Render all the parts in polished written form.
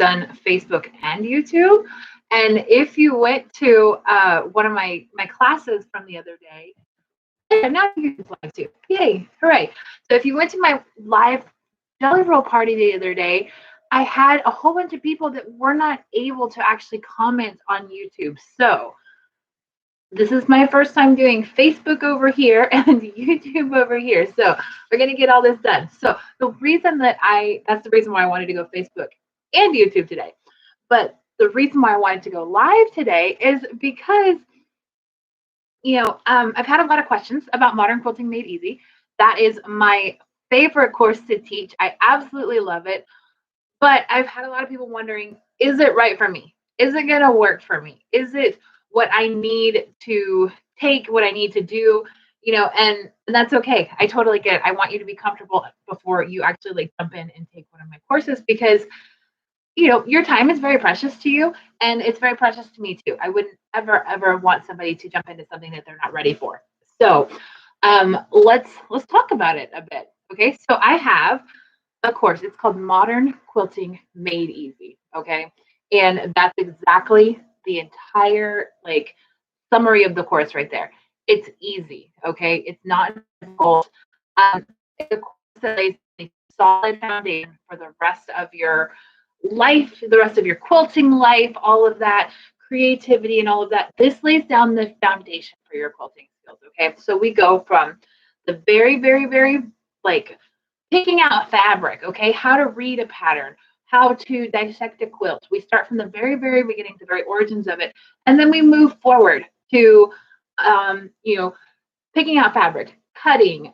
done Facebook and YouTube. And if you went to one of my classes from the other day, and now YouTube's live too. Yay, hooray. So if you went to my live Jelly Roll party the other day, I had a whole bunch of people that were not able to actually comment on YouTube. So this is my first time doing Facebook over here and YouTube over here. So we're going to get all this done. So the reason that's the reason why I wanted to go Facebook and YouTube today. But the reason why I wanted to go live today is because, I've had a lot of questions about Modern Quilting Made Easy. That is my favorite course to teach. I absolutely love it. But I've had a lot of people wondering, is it right for me? Is it going to work for me? Is it what I need to take, what I need to do? And that's okay. I totally get it. I want you to be comfortable before you actually jump in and take one of my courses, because your time is very precious to you, and it's very precious to me too. I wouldn't ever want somebody to jump into something that they're not ready for. So let's talk about it a bit. Okay, so I have a course. It's called Modern Quilting Made Easy. Okay, and that's exactly the entire summary of the course right there. It's easy. Okay, it's not difficult. It's a course that lays a solid foundation for the rest of your life, the rest of your quilting life, all of that creativity and all of that. This lays down the foundation for your quilting skills. Okay, so we go from the very, very, very picking out fabric, okay, how to read a pattern, how to dissect a quilt. We start from the very, very beginning, the very origins of it, and then we move forward to, picking out fabric, cutting,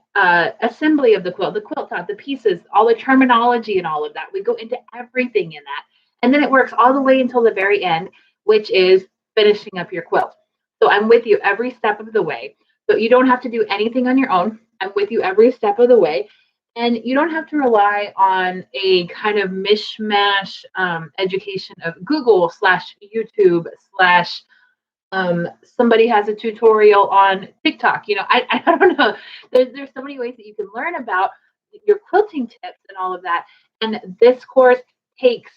assembly of the quilt top, the pieces, all the terminology and all of that. We go into everything in that. And then it works all the way until the very end, which is finishing up your quilt. So I'm with you every step of the way. So you don't have to do anything on your own. I'm with you every step of the way. And you don't have to rely on a kind of mishmash education of Google / YouTube / somebody has a tutorial on TikTok. I don't know. There's so many ways that you can learn about your quilting tips and all of that. And this course takes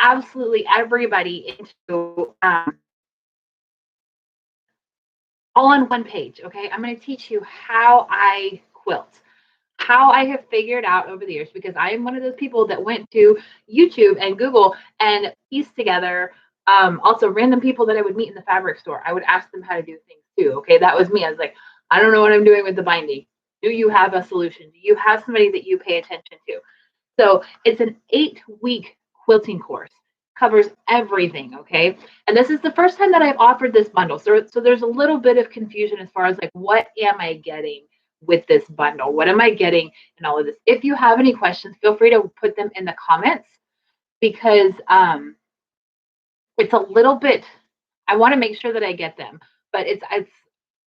absolutely everybody into all on one page. Okay, I'm going to teach you how I quilt, how I have figured out over the years, because I am one of those people that went to YouTube and Google and pieced together. Also random people that I would meet in the fabric store. I would ask them how to do things too. Okay, that was me. I was like, I don't know what I'm doing with the binding. Do you have a solution? Do you have somebody that you pay attention to? So it's an 8-week quilting course, covers everything. Okay, and this is the first time that I've offered this bundle. So there's a little bit of confusion as far as what am I getting with this bundle? What am I getting in all of this? If you have any questions, feel free to put them in the comments, because it's a little bit, I want to make sure that I get them, but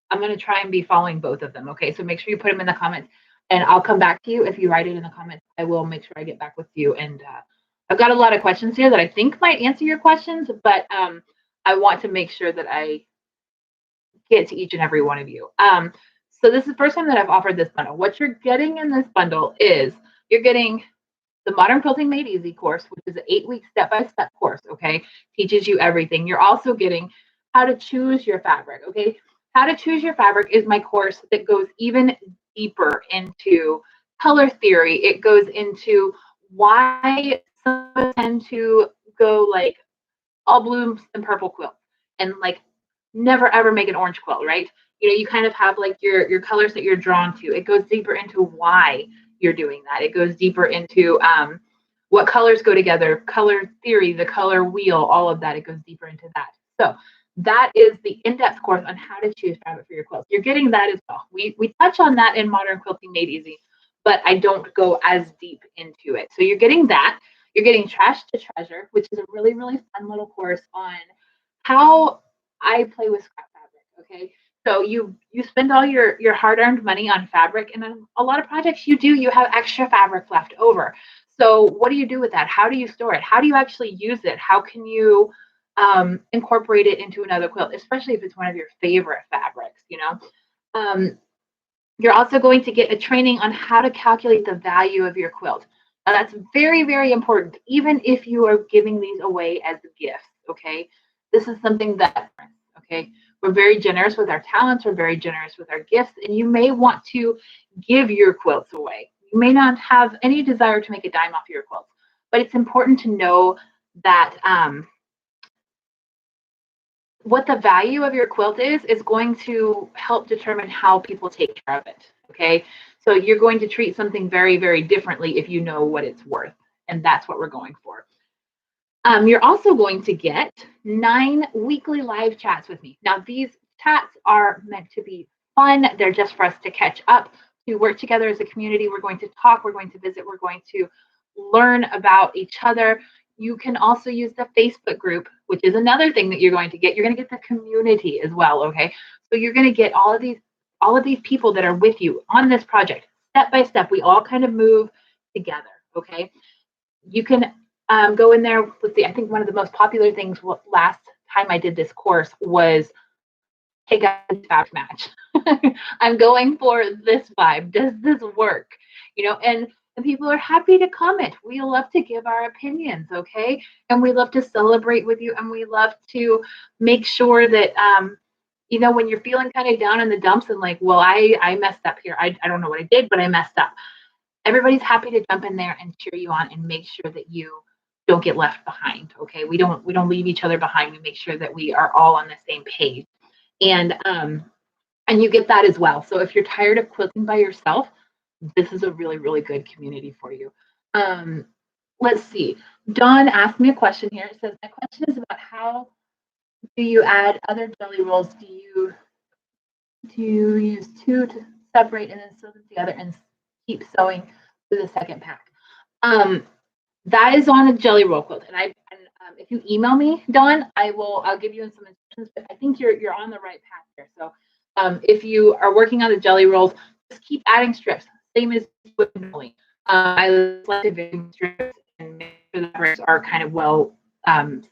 I'm going to try and be following both of them. Okay, so make sure you put them in the comments, and I'll come back to you. If you write it in the comments, I will make sure I get back with you. And I've got a lot of questions here that I think might answer your questions, but I want to make sure that I get to each and every one of you. So this is the first time that I've offered this bundle. What you're getting in this bundle is you're getting the Modern Quilting Made Easy course, which is an 8-week step-by-step course, okay? Teaches you everything. You're also getting how to choose your fabric, okay? How to choose your fabric is my course that goes even deeper into color theory. It goes into why some tend to go all blues and purple quilt and never ever make an orange quilt, right? You kind of have your colors that you're drawn to. It goes deeper into why you're doing that. It goes deeper into what colors go together, color theory, the color wheel, all of that. It goes deeper into that. So that is the in-depth course on how to choose fabric for your quilts. You're getting that as well. We touch on that in Modern Quilting Made Easy, but I don't go as deep into it. So you're getting that. You're getting Trash to Treasure, which is a really, really fun little course on how I play with scrap fabric. Okay, so you spend all your hard-earned money on fabric, and then a lot of projects you have extra fabric left over. So what do you do with that? How do you store it? How do you actually use it? How can you incorporate it into another quilt, especially if it's one of your favorite fabrics? You're also going to get a training on how to calculate the value of your quilt. Now that's very, very important, even if you are giving these away as gifts, okay? This is something that, okay, we're very generous with our talents, we're very generous with our gifts, and you may want to give your quilts away. You may not have any desire to make a dime off your quilts, but it's important to know that what the value of your quilt is going to help determine how people take care of it, okay? So you're going to treat something very, very differently if you know what it's worth, and that's what we're going for. You're also going to get 9 weekly live chats with me. Now, these chats are meant to be fun. They're just for us to catch up, to work together as a community. We're going to talk, we're going to visit, we're going to learn about each other. You can also use the Facebook group, which is another thing that you're going to get. You're going to get the community as well, okay? So you're going to get all of these people that are with you on this project, step by step. We all kind of move together, okay? You can go in there. Let's see, I think one of the most popular things last time I did this course was, hey guys, fabric match. I'm going for this vibe. Does this work? And people are happy to comment. We love to give our opinions, okay? And we love to celebrate with you, and we love to make sure that when you're feeling kind of down in the dumps and like, well, I messed up here. I don't know what I did, but I messed up. Everybody's happy to jump in there and cheer you on and make sure that you don't get left behind. Okay, we don't leave each other behind. We make sure that we are all on the same page, and you get that as well. So if you're tired of quilting by yourself, this is a really, really good community for you. Let's see. Dawn asked me a question here. It says, my question is about how do you add other jelly rolls? Do you use 2 to separate and then sew them together and keep sewing through the second pack? That is on a jelly roll quilt, and if you email me, Dawn, I'll give you some instructions. But I think you're on the right path here. So if you are working on the jelly rolls, just keep adding strips, same as with knowing. I like to strips and make sure the strips are kind of well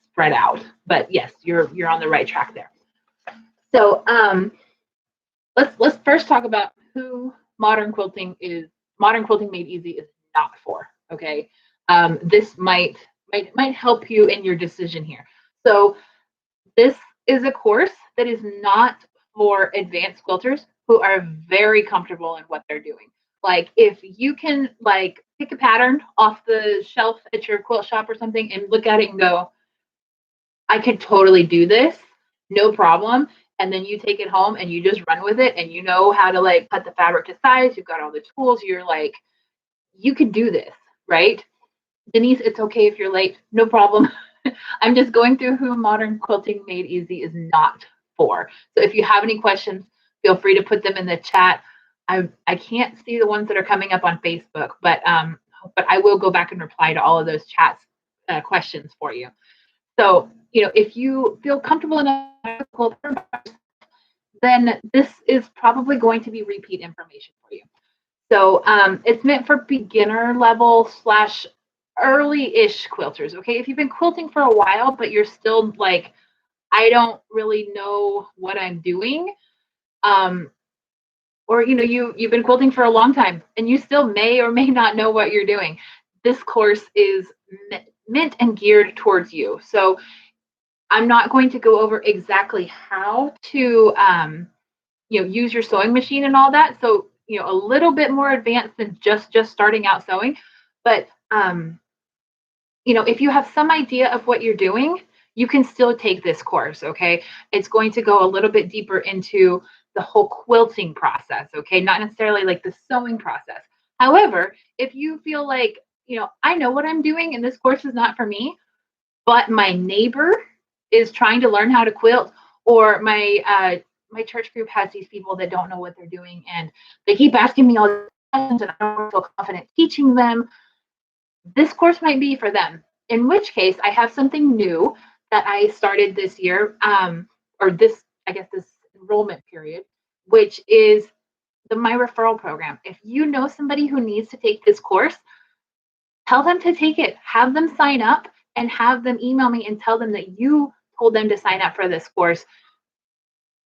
spread out. But yes, you're on the right track there. So let's first talk about who Modern Quilting Made Easy is not for. Okay, this might help you in your decision here. So this is a course that is not for advanced quilters who are very comfortable in what they're doing. Like if you can like pick a pattern off the shelf at your quilt shop or something and look at it and go, I could totally do this, no problem. And then you take it home and you just run with it, and you know how to like cut the fabric to size. You've got all the tools. You're like, you could do this, right? Denise, it's okay if you're late, no problem. I'm just going through who Modern Quilting Made Easy is not for. So if you have any questions, feel free to put them in the chat. I can't see the ones that are coming up on Facebook, but I will go back and reply to all of those chats questions for you. So if you feel comfortable enough, then this is probably going to be repeat information for you. So it's meant for beginner level / early-ish quilters, okay? If you've been quilting for a while, but you're still like, I don't really know what I'm doing, or you've been quilting for a long time and you still may or may not know what you're doing, this course is meant and geared towards you. So I'm not going to go over exactly how to use your sewing machine and all that. So a little bit more advanced than just starting out sewing, but if you have some idea of what you're doing, you can still take this course, okay? It's going to go a little bit deeper into the whole quilting process, okay? Not necessarily like the sewing process. However, if you feel like, I know what I'm doing and this course is not for me, but my neighbor is trying to learn how to quilt, or my church group has these people that don't know what they're doing and they keep asking me all these questions and I don't feel confident teaching them, this course might be for them. In which case, I have something new that I started this year, or this enrollment period, which is my referral program. If you know somebody who needs to take this course, tell them to take it. Have them sign up and have them email me and tell them that you told them to sign up for this course.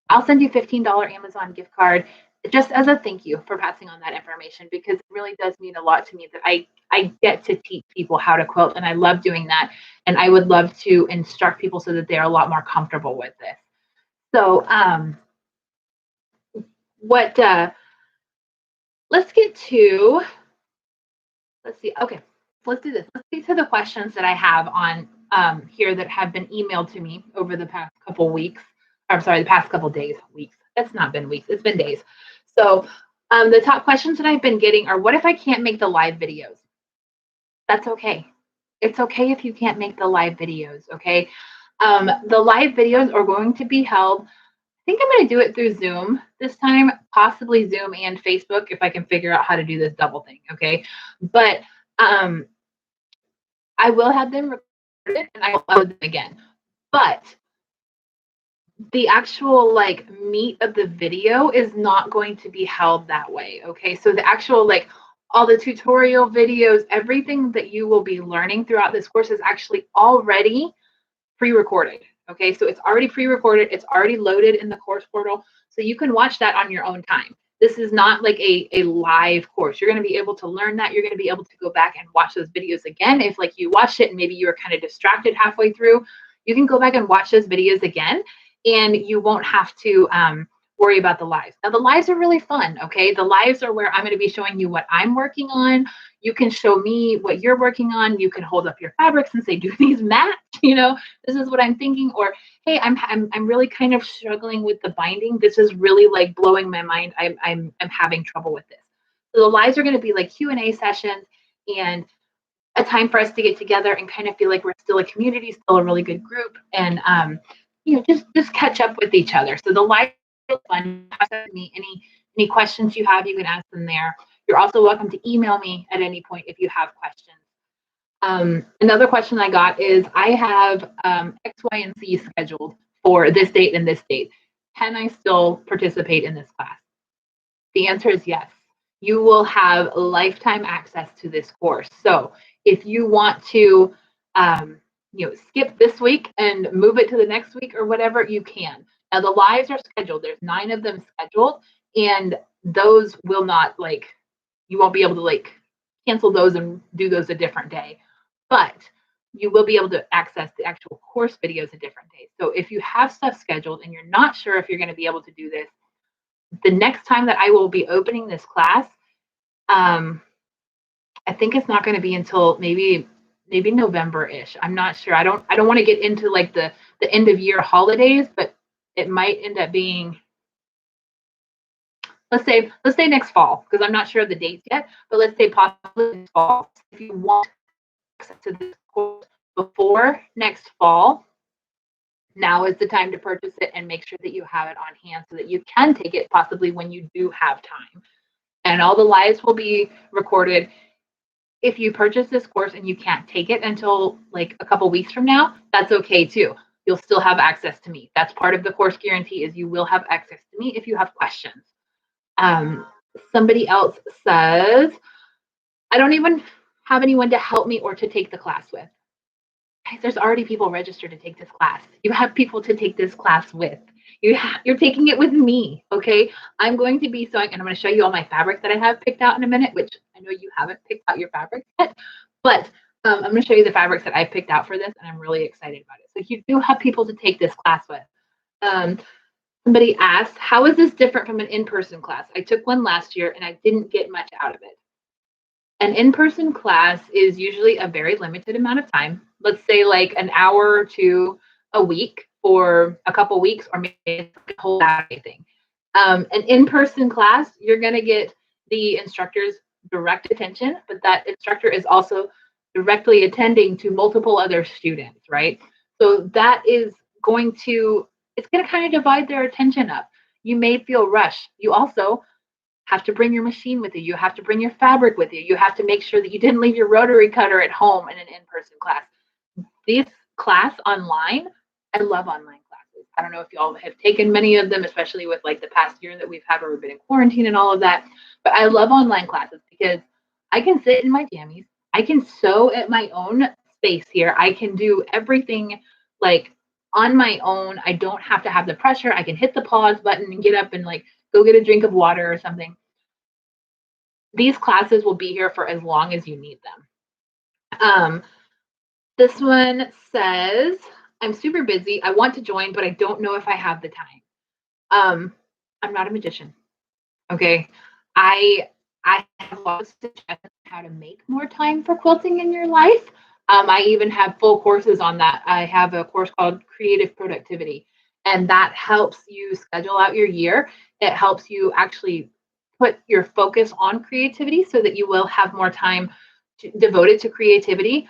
I'll send you $15 Amazon gift card. just as a thank you for passing on that information, because it really does mean a lot to me that I get to teach people how to quilt, and I love doing that. And I would love to instruct people so that they're a lot more comfortable with this. So what let's get to, let's see. Okay, let's do this. Let's get to the questions that I have on here that have been emailed to me over the past couple weeks. I'm sorry, the past couple days, weeks. It's not been weeks, it's been days. So the top questions that I've been getting are, what if I can't make the live videos? That's okay. It's okay if you can't make the live videos, okay? The live videos are going to be held. I think I'm going to do it through Zoom this time, possibly Zoom and Facebook if I can figure out how to do this double thing, okay? But I will have them recorded and I will upload them again. But the actual like meat of the video is not going to be held that way, okay? So the actual like all the tutorial videos, everything that you will be learning throughout this course is actually already pre-recorded. Okay, so it's already pre-recorded, it's already loaded in the course portal, so you can watch that on your own time. This is not like a live course. You're going to be able to learn that. You're going to be able to go back and watch those videos again. If like you watched it and maybe you were kind of distracted halfway through, you can go back and watch those videos again, and you won't have to worry about the lives. Now the lives are really fun. Okay, the lives are where I'm going to be showing you what I'm working on. You can show me what you're working on. You can hold up your fabrics and say, do these match? You know, this is what I'm thinking. Or, hey, I'm really kind of struggling with the binding. This is really like blowing my mind. I'm having trouble with this. So the lives are going to be like Q&A sessions and a time for us to get together and kind of feel like we're still a community, still a really good group, and you know, just catch up with each other. So the live is fun. Me any questions you have, you can ask them there. You're also welcome to email me at any point if you have questions. Another question I got is, I have X, Y, and Z scheduled for this date and this date. Can I still participate in this class? The answer is yes. You will have lifetime access to this course. So if you want to, you know, skip this week and move it to the next week or whatever, you can. Now the lives are scheduled. There's 9 of them scheduled, and those will not like, you won't be able to like cancel those and do those a different day. But you will be able to access the actual course videos a different day. So if you have stuff scheduled and you're not sure if you're going to be able to do this, the next time that I will be opening this class, I think it's not going to be until maybe November-ish. I'm not sure. I don't want to get into like the end of year holidays, but it might end up being, let's say next fall, because I'm not sure of the dates yet, but let's say possibly next fall. If you want access to this course before next fall, now is the time to purchase it and make sure that you have it on hand so that you can take it possibly when you do have time. And all the lives will be recorded. If you purchase this course and you can't take it until like a couple weeks from now, that's okay too. You'll still have access to me. That's part of the course guarantee, is you will have access to me if you have questions. Somebody else says, I don't even have anyone to help me or to take the class with. Guys, there's already people registered to take this class. You have people to take this class with. You're taking it with me, okay? I'm going to be sewing, and I'm going to show you all my fabric that I have picked out in a minute, which I know you haven't picked out your fabric yet, but I'm going to show you the fabrics that I picked out for this, and I'm really excited about it. So you do have people to take this class with. Somebody asked, how is this different from an in-person class? I took one last year, and I didn't get much out of it. An in-person class is usually a very limited amount of time. Let's say like an hour or two a week for a couple weeks, or maybe a whole thing. An in-person class, you're going to get the instructor's direct attention, but that instructor is also directly attending to multiple other students, right? So that is going to, it's going to kind of divide their attention up. You may feel rushed. You also have to bring your machine with you. You have to bring your fabric with you. You have to make sure that you didn't leave your rotary cutter at home in an in-person class. This class online, I love online classes. I don't know if y'all have taken many of them, especially with like the past year that we've had where we've been in quarantine and all of that. But I love online classes because I can sit in my jammies. I can sew at my own space here. I can do everything like on my own. I don't have to have the pressure. I can hit the pause button and get up and like go get a drink of water or something. These classes will be here for as long as you need them. This one says, I'm super busy. I want to join, but I don't know if I have the time. I'm not a magician. Okay. I have lots of suggestions how to make more time for quilting in your life. I even have full courses on that. I have a course called Creative Productivity, and that helps you schedule out your year. It helps you actually put your focus on creativity so that you will have more time devoted to creativity.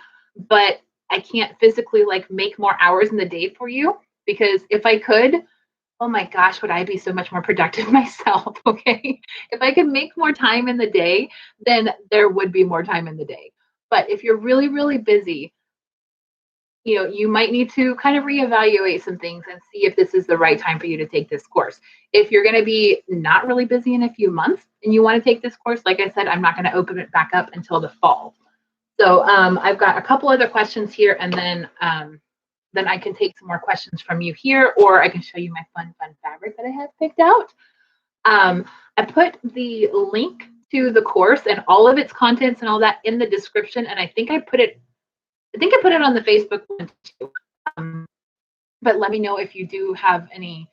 But I can't physically like make more hours in the day for you, because if I could, oh my gosh, would I be so much more productive myself? Okay. If I could make more time in the day, then there would be more time in the day. But if you're really, really busy, you might need to kind of reevaluate some things and see if this is the right time for you to take this course. If you're going to be not really busy in a few months and you want to take this course, like I said, I'm not going to open it back up until the fall. So I've got a couple other questions here, and then I can take some more questions from you here, or I can show you my fun fabric that I have picked out. I put the link to the course and all of its contents and all that in the description, and I think I put it on the Facebook one too. But let me know if you do have any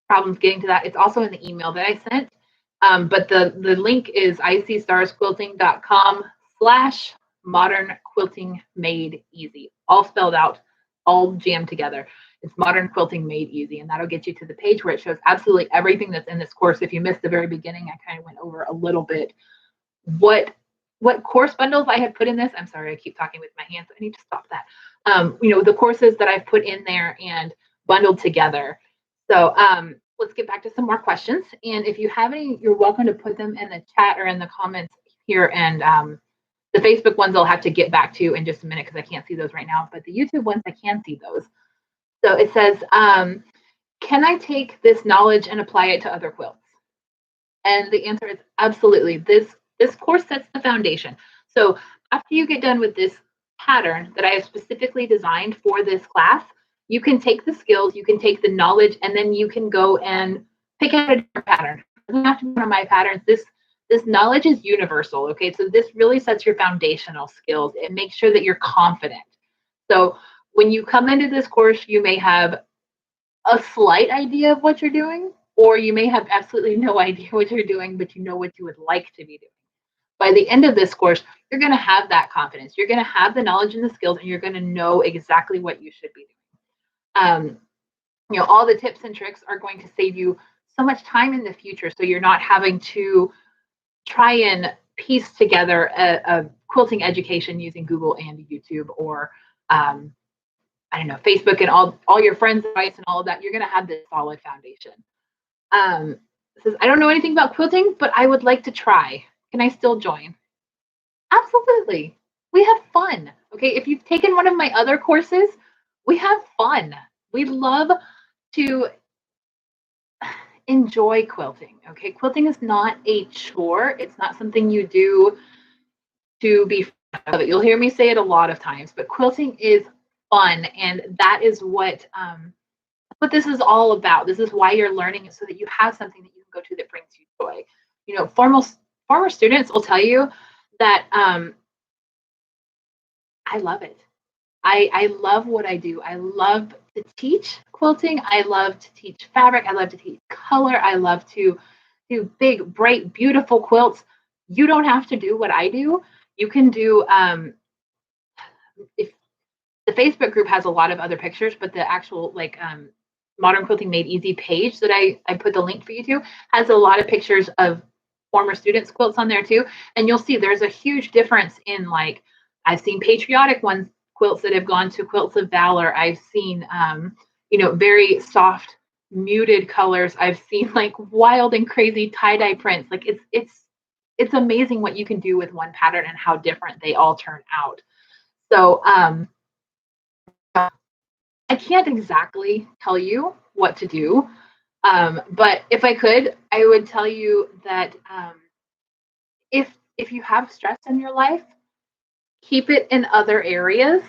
problems getting to that. It's also in the email that I sent. But the link is icstarsquilting.com/modern quilting made easy, all spelled out, all jammed together. It's modern quilting made easy, and that'll get you to the page where it shows absolutely everything that's in this course. If you missed the very beginning, I kind of went over a little bit what course bundles I had put in this. I'm sorry, I keep talking with my hands. I need to stop that. The courses that I've put in there and bundled together. So let's get back to some more questions. And if you have any, you're welcome to put them in the chat or in the comments here. And the Facebook ones I'll have to get back to in just a minute because I can't see those right now. But the YouTube ones, I can see those. So it says, can I take this knowledge and apply it to other quilts? And the answer is absolutely. This course sets the foundation. So after you get done with this pattern that I have specifically designed for this class, you can take the skills, you can take the knowledge, and then you can go and pick out a different pattern. It doesn't have to be one of my patterns. This knowledge is universal. Okay, so this really sets your foundational skills. It makes sure that you're confident. So when you come into this course, you may have a slight idea of what you're doing, or you may have absolutely no idea what you're doing, but you know what you would like to be doing. By the end of this course, you're going to have that confidence. You're going to have the knowledge and the skills, and you're going to know exactly what you should be doing. All the tips and tricks are going to save you so much time in the future, so you're not having to try and piece together a quilting education using Google and YouTube, or I don't know, Facebook and all your friends' advice and all of that. You're going to have this solid foundation. It says, I don't know anything about quilting, but I would like to try. Can I still join? Absolutely. We have fun. Okay. If you've taken one of my other courses, we have fun. We love to enjoy quilting. Okay. Quilting is not a chore. It's not something you do to be fun of it. You'll hear me say it a lot of times, but quilting is fun. And that is what this is all about. This is why you're learning it, so that you have something that you can go to that brings you joy. Former students will tell you that I love it. I love what I do. I love to teach quilting. I love to teach fabric. I love to teach color. I love to do big, bright, beautiful quilts. You don't have to do what I do. You can do if the Facebook group has a lot of other pictures, but the actual Modern Quilting Made Easy page that I put the link for you to has a lot of pictures of former students' quilts on there too. And you'll see there's a huge difference in, like, I've seen patriotic quilts that have gone to quilts of valor. I've seen very soft, muted colors. I've seen like wild and crazy tie-dye prints. Like it's amazing what you can do with one pattern and how different they all turn out. So I can't exactly tell you what to do, but if I could, I would tell you that if you have stress in your life, keep it in other areas.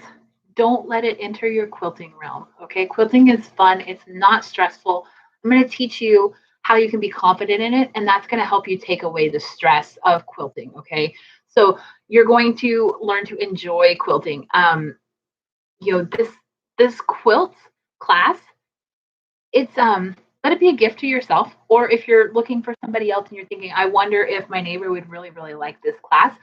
Don't let it enter your quilting realm. Okay, quilting is fun. It's not stressful. I'm going to teach you how you can be confident in it. And that's going to help you take away the stress of quilting. Okay. So you're going to learn to enjoy quilting. This quilt class, it's let it be a gift to yourself, or if you're looking for somebody else and you're thinking, I wonder if my neighbor would really, really like this class,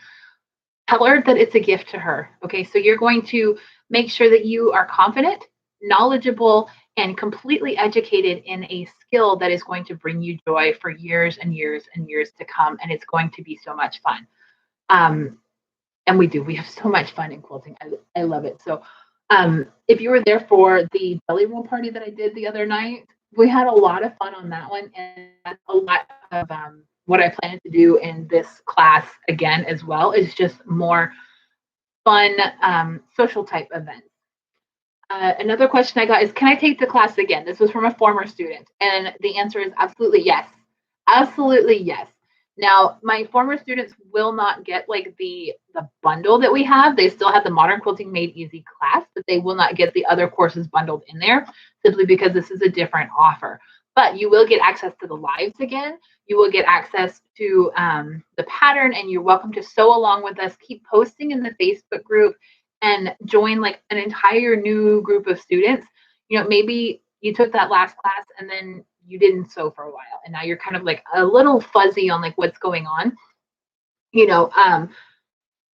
tell her that it's a gift to her. Okay, so you're going to make sure that you are confident, knowledgeable, and completely educated in a skill that is going to bring you joy for years and years and years to come, and it's going to be so much fun. Um, and we have so much fun in quilting. I love it. So if you were there for the belly roll party that I did the other night, we had a lot of fun on that one, and that's a lot of what I plan to do in this class again as well, is just more fun social type events. Another question I got is, can I take the class again? This was from a former student, and the answer is absolutely yes. Absolutely yes. Now, my former students will not get like the bundle that we have. They still have the Modern Quilting Made Easy class, but they will not get the other courses bundled in there simply because this is a different offer. But you will get access to the lives again. You will get access to the pattern, and you're welcome to sew along with us. Keep posting in the Facebook group and join like an entire new group of students. Maybe you took that last class and then you didn't sew for a while, and now you're kind of like a little fuzzy on like what's going on. you know um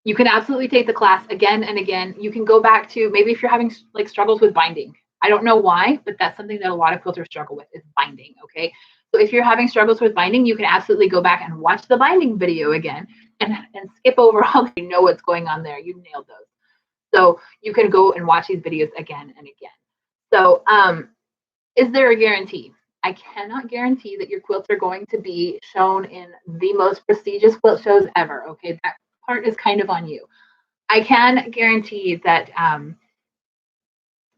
you can absolutely take the class again and again. You can go back to, maybe if you're having like struggles with binding, I don't know why, but that's something that a lot of quilters struggle with, is binding. Okay, so if you're having struggles with binding, you can absolutely go back and watch the binding video again, and skip over all. You know what's going on there, you nailed those. So you can go and watch these videos again and again. So is there a guarantee? I cannot guarantee that your quilts are going to be shown in the most prestigious quilt shows ever. Okay, that part is kind of on you. I can guarantee that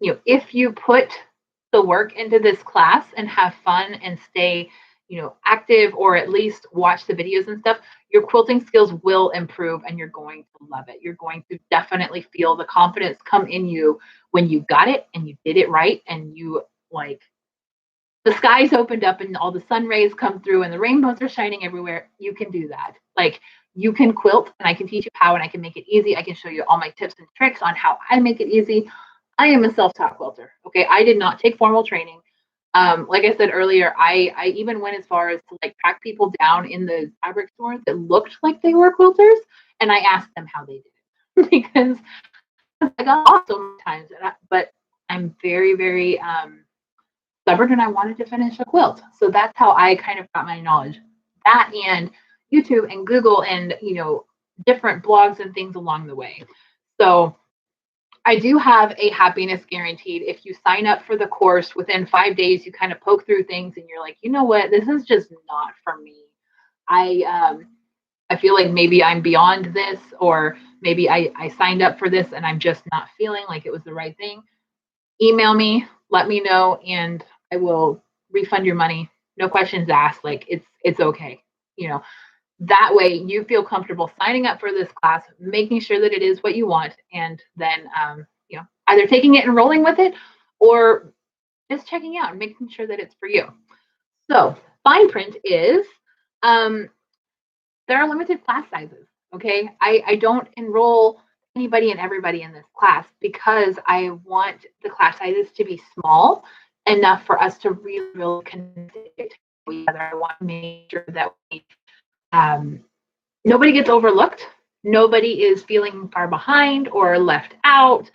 if you put the work into this class and have fun and stay active, or at least watch the videos and stuff, your quilting skills will improve and you're going to love it. You're going to definitely feel the confidence come in you when you got it and you did it right, and you like the skies opened up and all the sun rays come through and the rainbows are shining everywhere. You can do that. Like, you can quilt, and I can teach you how, and I can make it easy. I can show you all my tips and tricks on how I make it easy. I am a self-taught quilter. Okay, I did not take formal training. Like I said earlier, I even went as far as to like track people down in the fabric stores that looked like they were quilters, and I asked them how they did it because I got lost so many times. But I'm very, very stubborn, and I wanted to finish a quilt. So that's how I kind of got my knowledge. That and YouTube and Google and different blogs and things along the way. So I do have a happiness guaranteed. If you sign up for the course within 5 days, you kind of poke through things and you're like, you know what, this is just not for me. I feel like maybe I'm beyond this, or maybe I signed up for this and I'm just not feeling like it was the right thing. Email me, let me know, and I will refund your money. No questions asked. Like, it's okay. You know, that way you feel comfortable signing up for this class, making sure that it is what you want, and then either taking it and rolling with it, or just checking out and making sure that it's for you. So fine print is there are limited class sizes. Okay, I don't enroll anybody and everybody in this class because I want the class sizes to be small enough for us to really, really connect together. I want to make sure that nobody gets overlooked. Nobody is feeling far behind or left out.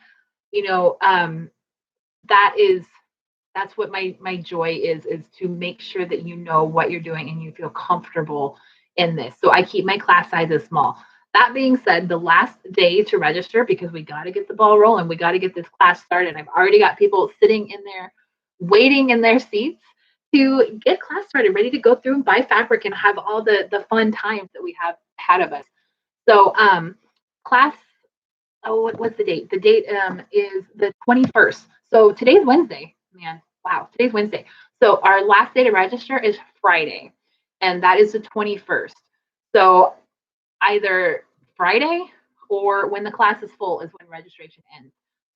You know, that is that's what my joy is to make sure that you know what you're doing and you feel comfortable in this. So I keep my class sizes small. That being said, the last day to register, because we got to get the ball rolling, we got to get this class started. I've already got people sitting in there waiting in their seats to get class started, ready to go through and buy fabric and have all the fun times that we have ahead of us. So class, oh, what's the date? The date is the 21st. So today's Wednesday, man. Wow, today's Wednesday. So our last day to register is Friday, and that is the 21st. So either Friday or when the class is full is when registration ends.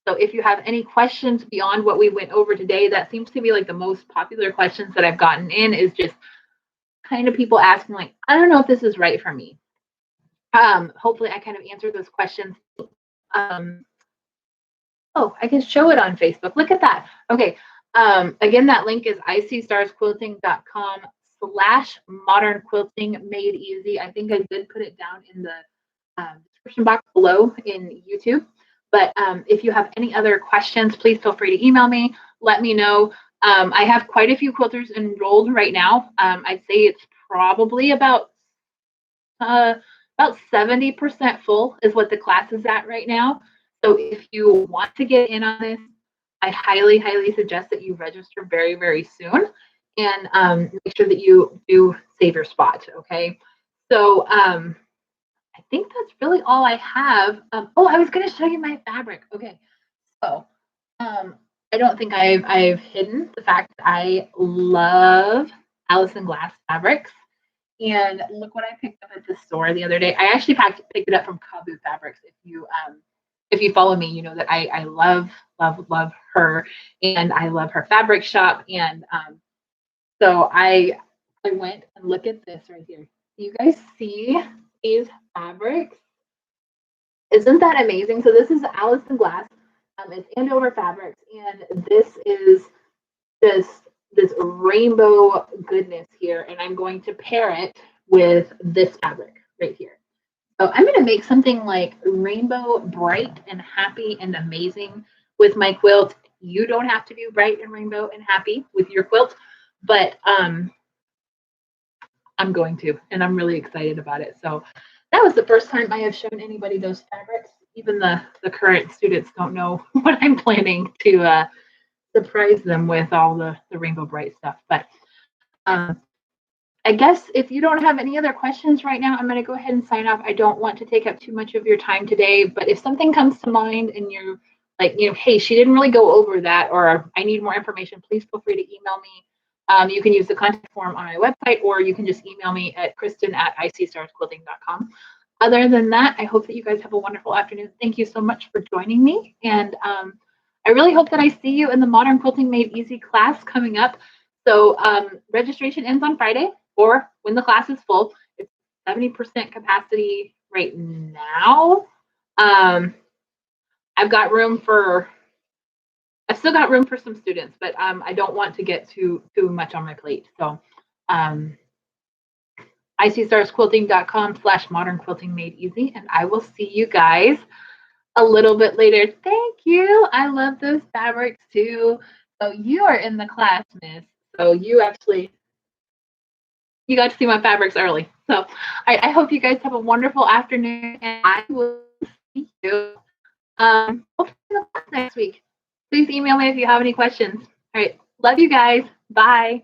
So if you have any questions beyond what we went over today, that seems to be like the most popular questions that I've gotten in is just kind of people ask me like, I don't know if this is right for me. Hopefully I kind of answer those questions. Um, oh, I can show it on Facebook. Look at that. Okay. Again, that link is icstarsquilting.com/modern quilting made easy. I think I did put it down in the description box below in YouTube. But if you have any other questions, please feel free to email me. Let me know. I have quite a few quilters enrolled right now. I'd say it's probably uh, about 70% full is what the class is at right now. So if you want to get in on this, I highly, highly suggest that you register very, very soon and make sure that you do save your spot. Okay. So I think that's really all I have. Oh, I was going to show you my fabric. Okay. So I don't think I've hidden the fact that I love Allison Glass fabrics. And look what I picked up at the store the other day. I actually picked it up from Kabu Fabrics. If you follow me, you know that I love love her, and I love her fabric shop. And so I went and look at this right here. You guys see these fabrics? Isn't that amazing? So this is Allison Glass. It's Andover Fabrics, and this is just this rainbow goodness here, and I'm going to pair it with this fabric right here. So I'm going to make something like rainbow bright and happy and amazing with my quilt. You don't have to do bright and rainbow and happy with your quilt, but I'm going to, and I'm really excited about it. So that was the first time I have shown anybody those fabrics. Even the current students don't know what I'm planning to surprise them with all the rainbow bright stuff. But I guess if you don't have any other questions right now, I'm going to go ahead and sign off. I don't want to take up too much of your time today, but if something comes to mind and you're like, hey, she didn't really go over that, or I need more information, please feel free to email me. You can use the contact form on my website, or you can just email me at kristen@icstarsquilting.com. Other than that, I hope that you guys have a wonderful afternoon. Thank you so much for joining me. And I really hope that I see you in the Modern Quilting Made Easy class coming up. So registration ends on Friday, or when the class is full. It's 70% capacity right now. I've still got room for some students, but I don't want to get too much on my plate. So icstarsquilting.com/modern quilting made easy, and I will see you guys a little bit later. Thank you. I love those fabrics too. So you are in the class, Miss. So you got to see my fabrics early. So I hope you guys have a wonderful afternoon, and I will see you hopefully in the class next week. Please email me if you have any questions. All right. Love you guys. Bye.